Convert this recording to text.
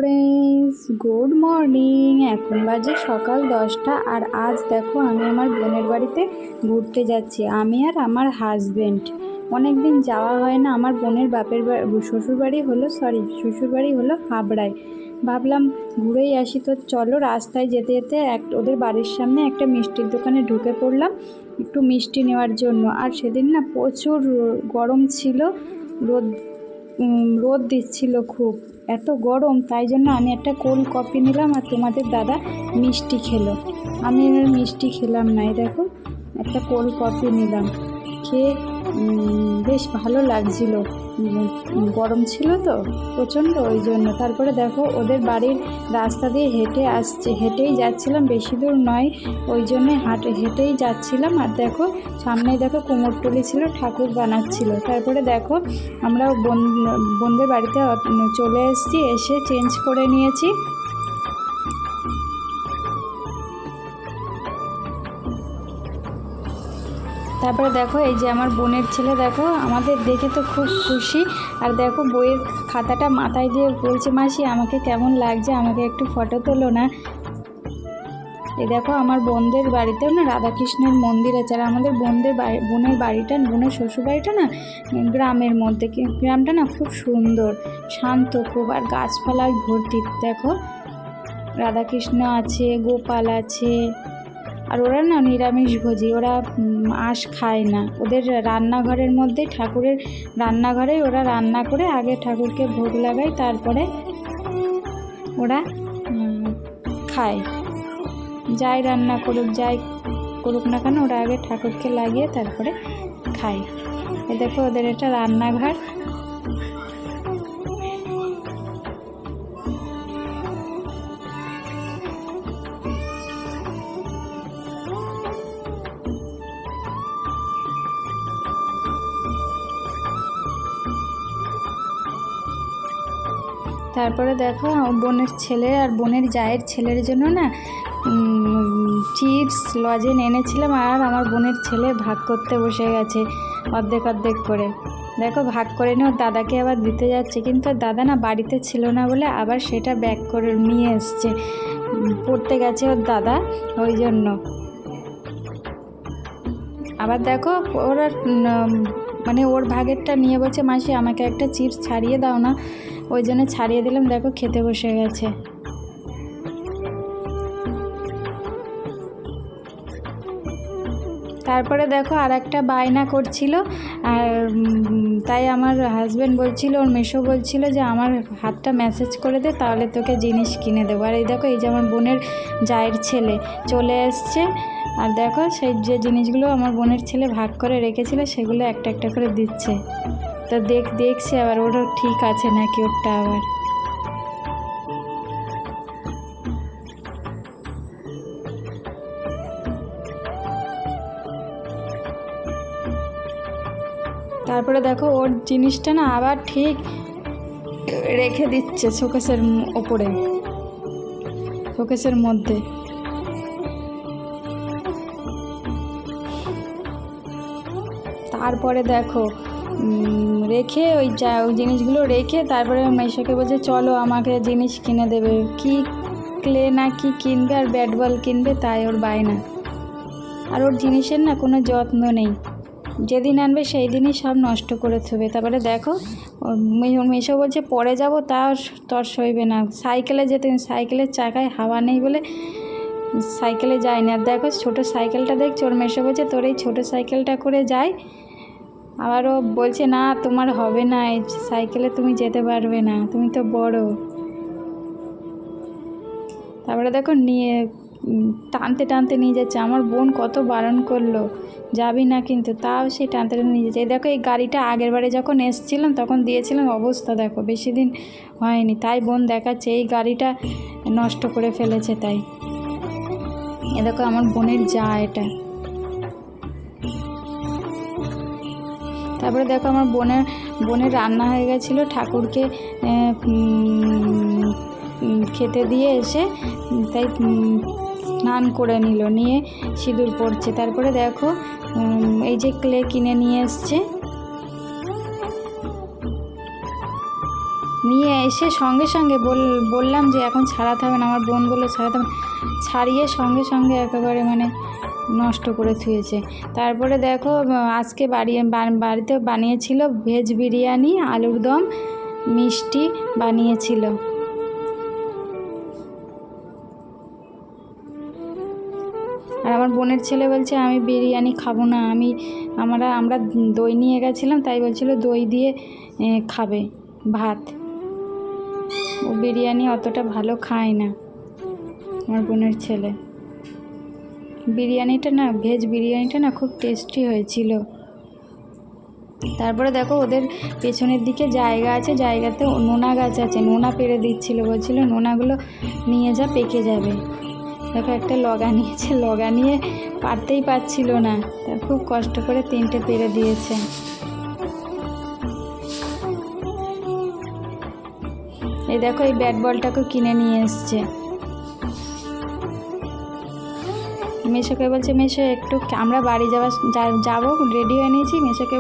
Friends, good morning. এখন বাজে সকাল 10টা। আর আজ দেখো আমি আমার বোনের বাড়িতে ঘুরতে যাচ্ছি, আমি আর আমার হাজবেন্ড। অনেক দিন যাওয়া হয় না। আমার বোনের শ্বশুরবাড়ি হলো হাবড়ায়। ভাবলাম ঘুরেই আসি, তো চলো। রাস্তায় যেতে যেতে ওদের বাড়ির সামনে একটা মিষ্টির দোকানে ঢুকে পড়লাম একটু মিষ্টি নেওয়ার জন্য। আর সেদিন না প্রচুর গরম ছিল, রোদ দিচ্ছিল খুব, এত গরম। তাই জন্য আমি একটা কোল্ড কফি নিলাম আর তোমাদের দাদা মিষ্টি খেলো। আমি মিষ্টি খেলাম না। এই দেখো একটা কোল্ড কফি নিলাম, খেয়ে বেশ ভালো লাগছিল। গরম ছিল তো প্রচণ্ড, ওই জন্য। তারপরে দেখো ওদের বাড়ির রাস্তা দিয়ে হেঁটেই যাচ্ছিলাম, বেশি দূর নয়, ওই জন্যে হেঁটেই যাচ্ছিলাম। আর দেখো সামনেই দেখো কুমোরটুলি ছিল, ঠাকুর বানাচ্ছিল। তারপরে দেখো আমরা বোনদের বাড়িতে চলে এসেছি, এসে চেঞ্জ করে নিয়েছি। তারপরে দেখো এই যে আমার বোনের ছেলে, দেখো আমাদের দেখে তো খুব খুশি। আর দেখো বইয়ের খাতাটা মাথায় দিয়ে বলছে, মাসি আমাকে কেমন লাগছে, আমাকে একটু ফটো তোলো না। এই দেখো আমার বোনদের বাড়িতেও না রাধাকৃষ্ণের মন্দির আছে। আর আমাদের বোনের শ্বশুরবাড়িটা না গ্রামের মধ্যে, গ্রামটা না খুব সুন্দর, শান্ত খুব, আর গাছপালায় ভর্তি। দেখো রাধাকৃষ্ণ আছে, গোপাল আছে। আর ওরা না নিরামিষভোজী, ওরা আঁশ খায় না। ওদের রান্নাঘরের মধ্যে, ঠাকুরের রান্নাঘরে ওরা রান্না করে আগে ঠাকুরকে ভোগ লাগায়, তারপরে ওরা খায়। যাই রান্না করুক না কেন, ওরা আগে ঠাকুরকে লাগিয়ে তারপরে খায়। এ দেখো ওদের এটা রান্নাঘর। তারপরে দেখো বোনের ছেলে আর বোনের জায়ের ছেলের জন্য না চিপস লজেন এনেছিলাম। আর আমার বোনের ছেলে ভাগ করতে বসে গেছে অর্ধেক অর্ধেক করে। দেখো ভাগ করে নিয়ে ওর দাদাকে আবার দিতে যাচ্ছে, কিন্তু ওর দাদা না বাড়িতে ছিল না বলে আবার সেটা ব্যাক করে নিয়ে এসছে, পড়তে গেছে ওর দাদা, ওই জন্য। আবার দেখো ওরা মানে ওর ভাগেরটা নিয়ে বলছে, মাসি আমাকে একটা চিপস ছাড়িয়ে দাও না। ওই জন্য ছাড়িয়ে দিলাম। দেখো খেতে বসে গেছে। তারপরে দেখো আর একটা বায়না করছিল, আর তাই আমার হাজব্যান্ড বলছিল, ওর মেসো বলছিল যে আমার হাতটা ম্যাসেজ করে দে, তাহলে তোকে জিনিস কিনে দেবো। আর এই দেখো এই যে আমার বোনের জায়ের ছেলে চলে এসছে। আর দেখো সেই যে জিনিসগুলো আমার বোনের ছেলে ভাগ করে রেখেছিল সেগুলো একটা একটা করে দিচ্ছে। তো দেখছি আবার ওরও ঠিক আছে নাকি ওরটা আবার। তারপরে দেখো ওর জিনিসটা না আবার ঠিক রেখে দিচ্ছে শোকেসের ওপরে, শোকেসের মধ্যে। তারপরে দেখো রেখে ওই জিনিসগুলো রেখে তারপরে মেশোকে বলছে চলো আমাকে জিনিস কিনে দেবে, কি ক্লে না কি কিনবে, আর ব্যাট বল কিনবে, তাই ওর বায়না। আর ওর জিনিসের না কোনো যত্ন নেই, যেদিন আনবে সেই দিনই সব নষ্ট করে থবে। তারপরে দেখো মেশো বলছে পরে যাব, তাও তোর সইবে না। সাইকেলে সাইকেলের চাকায় হাওয়া নেই বলে সাইকেলে যায় না। আর দেখো ছোটো সাইকেলটা দেখছো, ওর মেশো বলছে তোর এই ছোটো সাইকেলটা করে যায়। আবারও বলছে না তোমার হবে না, এই সাইকেলে তুমি যেতে পারবে না, তুমি তো বড়। তারপরে দেখো নিয়ে টানতে টানতে নিয়ে যাচ্ছে। আমার বোন কত বারণ করলো যাবি না, কিন্তু তাও সে টানতে টানতে নিয়ে যাচ্ছে। দেখো এই গাড়িটা আগের বারে যখন এসেছিলাম তখন দিয়েছিলাম, অবস্থা দেখো বেশি দিন হয়নি, তাই বোন দেখাচ্ছে এই গাড়িটা নষ্ট করে ফেলেছে। তাই এ দেখো আমার বোনের যা এটা। তারপরে দেখো আমার বোনের রান্না হয়ে গেছিলো, ঠাকুরকে খেতে দিয়ে এসে তাই স্নান করে নিয়ে সিঁদুর পড়ছে। তারপরে দেখো এই যে ক্লে কিনে নিয়ে এসছে, নিয়ে এসে সঙ্গে সঙ্গে বললাম যে এখন ছাড়াতে হবে না, আমার বোন বললো ছাড়াতে হবে না, ছাড়িয়ে সঙ্গে সঙ্গে একেবারে মানে নষ্ট করে থুয়েছে। তারপরে দেখো আজকে বাড়িতে বানিয়েছিল ভেজ বিরিয়ানি, আলুর দম, মিষ্টি বানিয়েছিল। আর আমার বোনের ছেলে বলছে আমি বিরিয়ানি খাবো না, আমরা দই নিয়ে গেছিলাম, তাই বলছিল দই দিয়ে খাবে ভাত। ও বিরিয়ানি অতটা ভালো খায় না আমার বোনের ছেলে। বিরিয়ানিটা না, ভেজ বিরিয়ানিটা না খুব টেস্টি হয়েছিল। তারপরে দেখো ওদের পেছনের দিকে জায়গা আছে, জায়গাতে নোনা গাছ আছে, নোনা পেড়ে দিচ্ছিল, বলছিল নোনাগুলো নিয়ে যা পেকে যাবে। দেখো একটা লগা নিয়েছে, লগা নিয়ে পারতেই পারছিল না, তা খুব কষ্ট করে 3টে পেড়ে দিয়েছে। এই দেখো এই ব্যাট বলটাকে কিনে নিয়ে এসছে। মেশোকে বলছে মেশো একটু, আমরা বাড়ি যাবো রেডি হয়ে নিয়েছি, মেশোকে